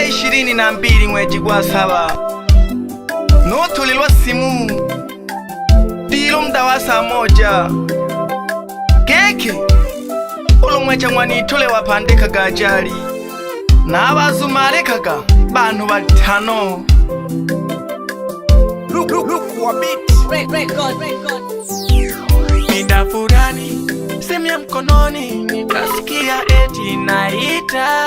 Tarehe 22 mwezi gwa saba notulilwa simu dilo mda wa saa moja keke ulumwecha mwanitule wapandikaga ajali n'abazumarekaga bantu batano. Mida fulani simu ya mkononi nikasikia eti naita,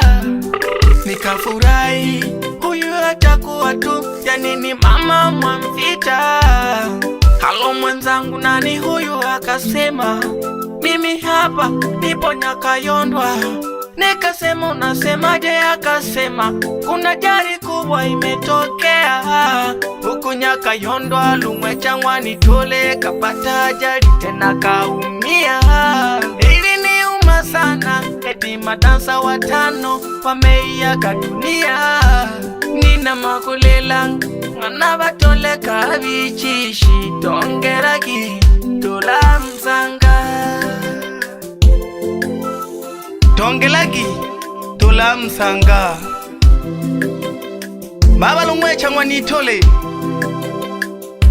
nikafurahi, huyu atakuwa tu yani ni mama Mwamvita. Halo mwenzangu, nani huyu? Akasema mimi hapa nipo Nyakayondwa. Nikasema unasemaje? Akasema kuna ajali kubwa imetokea huku Nyakayondwa, Lumwecha Mwanitole kapata ajali tena kaumia. Iliniuma sana, eti madansa watano wameiaga dunia. Nina makulela mwana Batole kabichishi tongeragi dola msanga, tongelagi dola msanga. Baba Lumwecha Mwanitole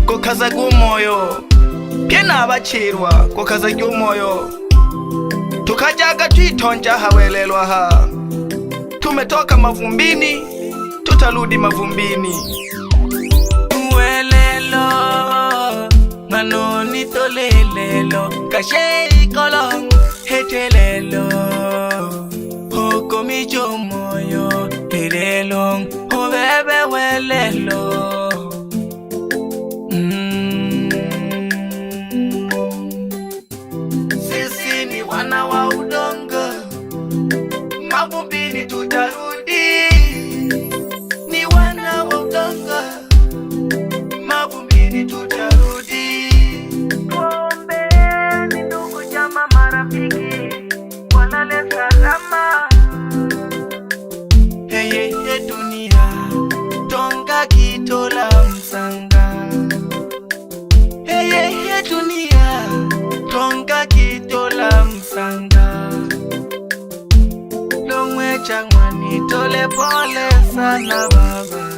kokaza gumoyo pyena abachirwa kokaza gumoyo, tukajaga twitonja hawelelwa ha. Tumetoka mavumbini tutarudi mavumbini. Welelo manoni tolelelo kashei kolong hetelelo hoko mijo moyo helelo hobebe welelo. Sisi ni wana wa udongo, mavumbini tutarudi. Ni wana wa udongo, mavumbini tutarudi. Tuombeeni ndugu jamaa marafiki walale salama. Hey dunia tonga kitola msanga. Hey dunia tonga kitola msanga. Lumwecha Mwanitole pole sana baba.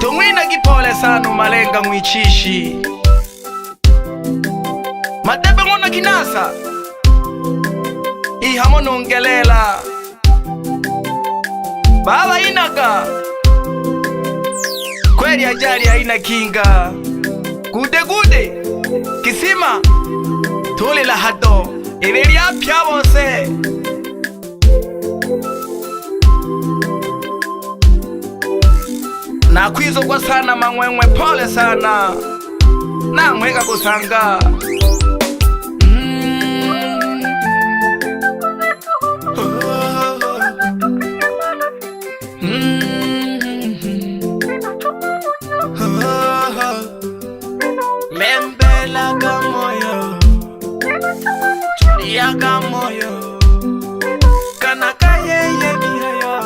Tumwina kipole sana Malenga Mwichishi Madebe ngona kinasa ihamo nongelela baba inaga kweli ajali haina kinga. Gude kisima tole la hado ibeli apya bose. Nakwizogwa sana mangwengwe pole sana namweka kusanga. Lembela kamoyo chulia kamoyo kanaka yeye mihayo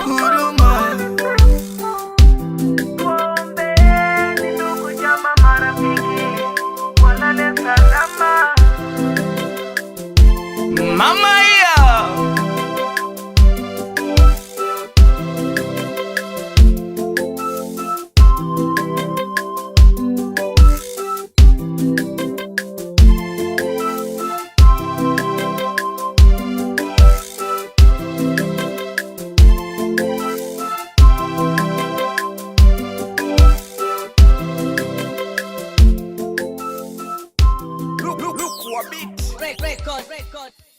huruma. Tuombeeni ndugu jamaa marafiki walale salama. Mama ya Record.